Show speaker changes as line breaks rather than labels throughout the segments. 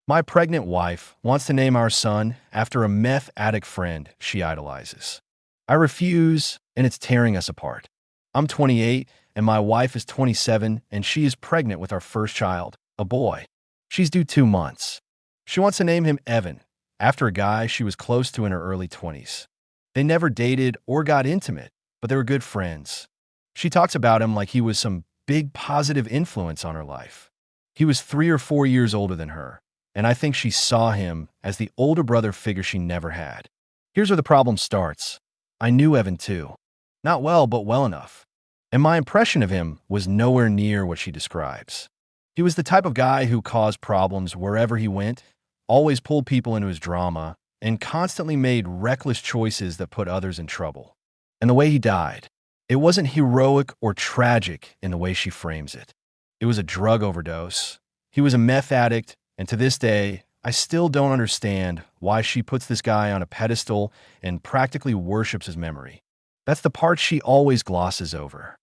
My pregnant wife wants to name our son after a meth addict friend she idolizes. I refuse, and it's tearing us apart. I'm 28, and my wife is 27, and she is pregnant with our first child, a boy. She's due 2 months. She wants to name him Evan, after a guy she was close to in her early 20s. They never dated or got intimate, but they were good friends. She talks about him like he was some big positive influence on her life. He was 3 or 4 years older than her, and I think she saw him as the older brother figure she never had. Here's where the problem starts. I knew Evan too. Not well, but well enough. And my impression of him was nowhere near what she describes. He was the type of guy who caused problems wherever he went, always pulled people into his drama, and constantly made reckless choices that put others in trouble. And the way he died, it wasn't heroic or tragic in the way she frames it. It was a drug overdose. He was a meth addict, and to this day, I still don't understand why she puts this guy on a pedestal and practically worships his memory. That's the part she always glosses over.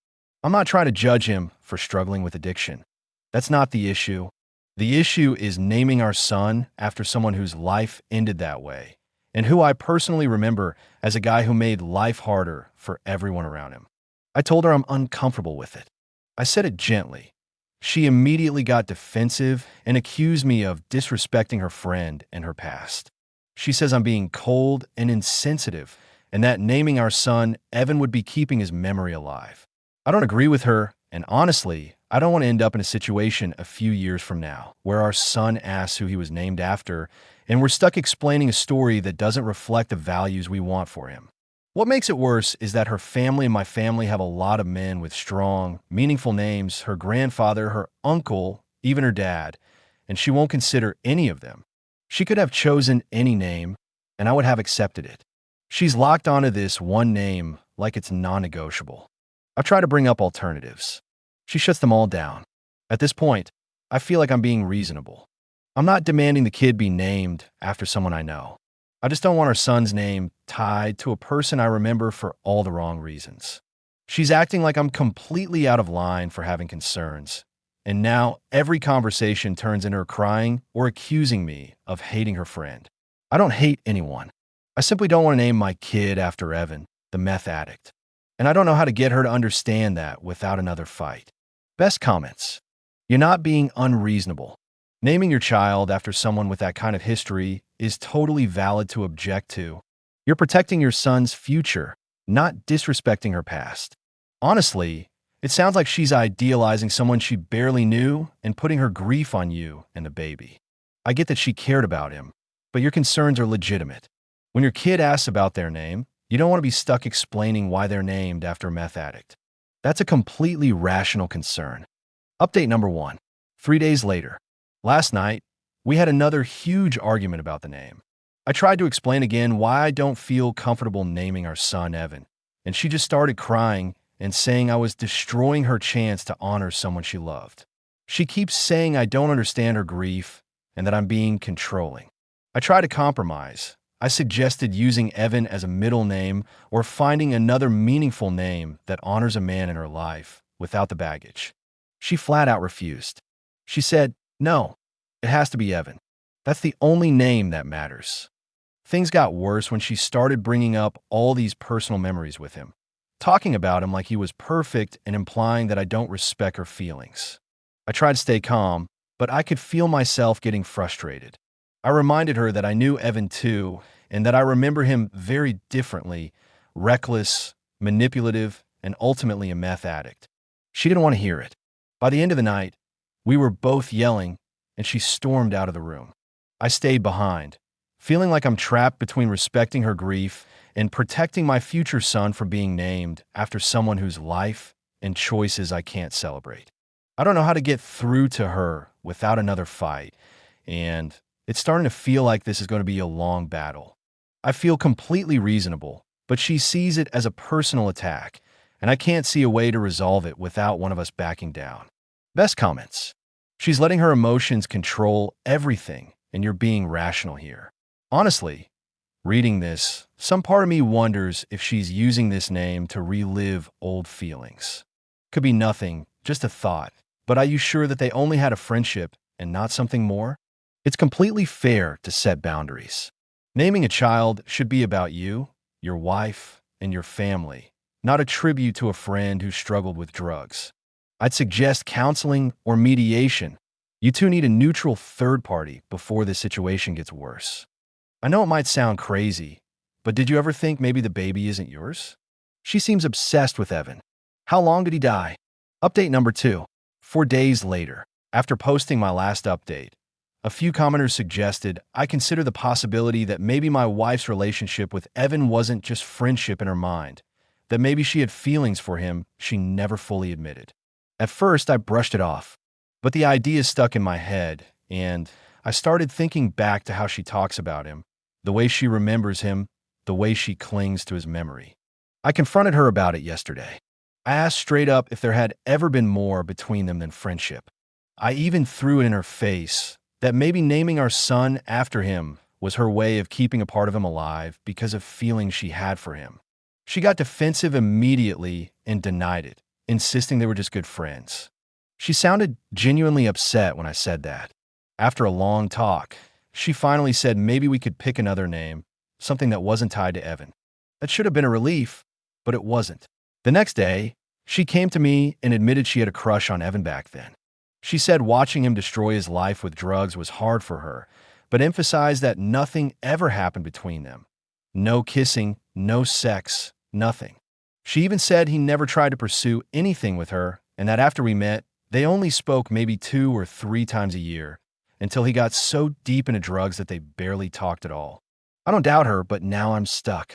I'm not trying to judge him for struggling with addiction. That's not the issue. The issue is naming our son after someone whose life ended that way, and who I personally remember as a guy who made life harder for everyone around him. I told her I'm uncomfortable with it. I said it gently. She immediately got defensive and accused me of disrespecting her friend and her past. She says I'm being cold and insensitive, and that naming our son Evan would be keeping his memory alive. I don't agree with her, and honestly, I don't want to end up in a situation a few years from now where our son asks who he was named after, and we're stuck explaining a story that doesn't reflect the values we want for him. What makes it worse is that her family and my family have a lot of men with strong, meaningful names, her grandfather, her uncle, even her dad, and she won't consider any of them. She could have chosen any name, and I would have accepted it. She's locked onto this one name like it's non-negotiable. I've tried to bring up alternatives. She shuts them all down. At this point, I feel like I'm being reasonable. I'm not demanding the kid be named after someone I know. I just don't want our son's name tied to a person I remember for all the wrong reasons. She's acting like I'm completely out of line for having concerns, and now every conversation turns into her crying or accusing me of hating her friend. I don't hate anyone. I simply don't want to name my kid after Evan, the meth addict. And I don't know how to get her to understand that without another fight. Best comments. You're not being unreasonable. Naming your child after someone with that kind of history is totally valid to object to. You're protecting your son's future, not disrespecting her past. Honestly, it sounds like she's idealizing someone she barely knew and putting her grief on you and the baby. I get that she cared about him, but your concerns are legitimate. When your kid asks about their name, you don't want to be stuck explaining why they're named after a meth addict. That's a completely rational concern. Update number 1. 3 days later. Last night, we had another huge argument about the name. I tried to explain again why I don't feel comfortable naming our son Evan, and she just started crying and saying I was destroying her chance to honor someone she loved. She keeps saying I don't understand her grief and that I'm being controlling. I try to compromise. I suggested using Evan as a middle name or finding another meaningful name that honors a man in her life without the baggage. She flat out refused. She said, "No, it has to be Evan. That's the only name that matters." Things got worse when she started bringing up all these personal memories with him, talking about him like he was perfect and implying that I don't respect her feelings. I tried to stay calm, but I could feel myself getting frustrated. I reminded her that I knew Evan too, and that I remember him very differently, reckless, manipulative, and ultimately a meth addict. She didn't want to hear it. By the end of the night, we were both yelling, and she stormed out of the room. I stayed behind, feeling like I'm trapped between respecting her grief and protecting my future son from being named after someone whose life and choices I can't celebrate. I don't know how to get through to her without another fight, and it's starting to feel like this is going to be a long battle. I feel completely reasonable, but she sees it as a personal attack, and I can't see a way to resolve it without one of us backing down. Best comments. She's letting her emotions control everything, and you're being rational here. Honestly, reading this, some part of me wonders if she's using this name to relive old feelings. Could be nothing, just a thought, but are you sure that they only had a friendship and not something more? It's completely fair to set boundaries. Naming a child should be about you, your wife, and your family, not a tribute to a friend who struggled with drugs. I'd suggest counseling or mediation. You two need a neutral third party before the situation gets worse. I know it might sound crazy, but did you ever think maybe the baby isn't yours? She seems obsessed with Evan. How long did he die? Update number 2. 4 days later, after posting my last update, a few commenters suggested I consider the possibility that maybe my wife's relationship with Evan wasn't just friendship in her mind, that maybe she had feelings for him she never fully admitted. At first, I brushed it off, but the idea stuck in my head, and I started thinking back to how she talks about him, the way she remembers him, the way she clings to his memory. I confronted her about it yesterday. I asked straight up if there had ever been more between them than friendship. I even threw it in her face that maybe naming our son after him was her way of keeping a part of him alive because of feelings she had for him. She got defensive immediately and denied it, insisting they were just good friends. She sounded genuinely upset when I said that. After a long talk, she finally said maybe we could pick another name, something that wasn't tied to Evan. That should have been a relief, but it wasn't. The next day, she came to me and admitted she had a crush on Evan back then. She said watching him destroy his life with drugs was hard for her, but emphasized that nothing ever happened between them. No kissing, no sex, nothing. She even said he never tried to pursue anything with her, and that after we met, they only spoke maybe 2 or 3 times a year, until he got so deep into drugs that they barely talked at all. I don't doubt her, but now I'm stuck.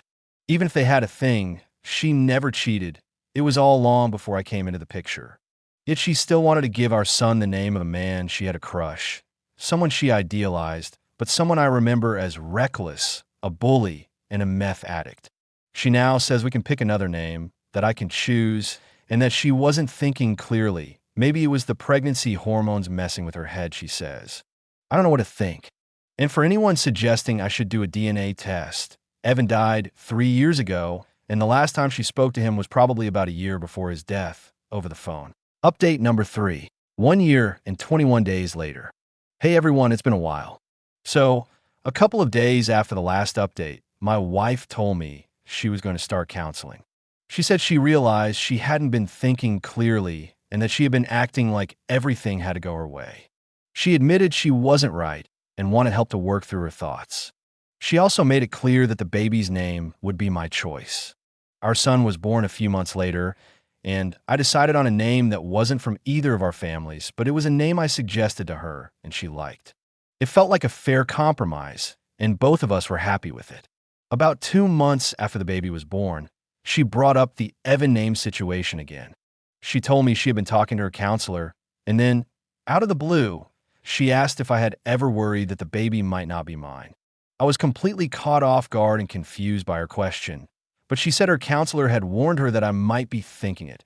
Even if they had a thing, she never cheated. It was all long before I came into the picture. Yet she still wanted to give our son the name of a man she had a crush, someone she idealized, but someone I remember as reckless, a bully, and a meth addict. She now says we can pick another name, that I can choose, and that she wasn't thinking clearly. Maybe it was the pregnancy hormones messing with her head, she says. I don't know what to think. And for anyone suggesting I should do a DNA test, Evan died 3 years ago, and the last time she spoke to him was probably about a year before his death, over the phone. Update number 3. 1 year and 21 days later. Hey everyone, it's been a while. So, a couple of days after the last update, my wife told me she was going to start counseling. She said she realized she hadn't been thinking clearly and that she had been acting like everything had to go her way. She admitted she wasn't right and wanted help to work through her thoughts. She also made it clear that the baby's name would be my choice. Our son was born a few months later, and I decided on a name that wasn't from either of our families, but it was a name I suggested to her and she liked. It felt like a fair compromise, and both of us were happy with it. About 2 months after the baby was born, she brought up the Evan name situation again. She told me she had been talking to her counselor, and then, out of the blue, she asked if I had ever worried that the baby might not be mine. I was completely caught off guard and confused by her question, but she said her counselor had warned her that I might be thinking it.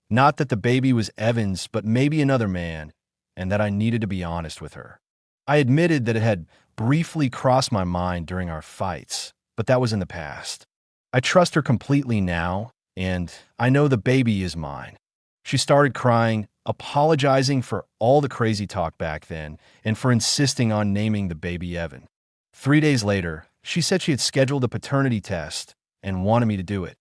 Not that the baby was Evan's, but maybe another man, and that I needed to be honest with her. I admitted that it had briefly crossed my mind during our fights, but that was in the past. I trust her completely now, and I know the baby is mine. She started crying, apologizing for all the crazy talk back then, and for insisting on naming the baby Evan. 3 days later, she said she had scheduled a paternity test and wanted me to do it.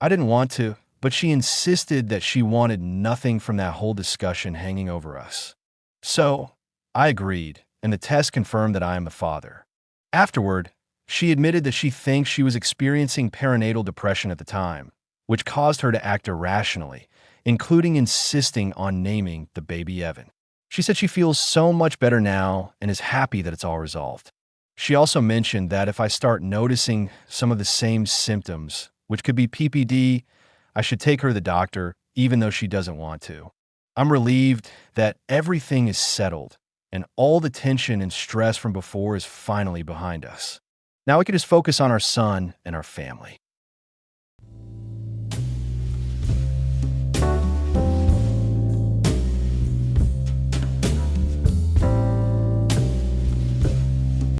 I didn't want to, but she insisted that she wanted nothing from that whole discussion hanging over us. So, I agreed, and the test confirmed that I am the father. Afterward, she admitted that she thinks she was experiencing perinatal depression at the time, which caused her to act irrationally, including insisting on naming the baby Evan. She said she feels so much better now and is happy that it's all resolved. She also mentioned that if I start noticing some of the same symptoms, which could be PPD, I should take her to the doctor, even though she doesn't want to. I'm relieved that everything is settled, and all the tension and stress from before is finally behind us. Now we can just focus on our son and our family.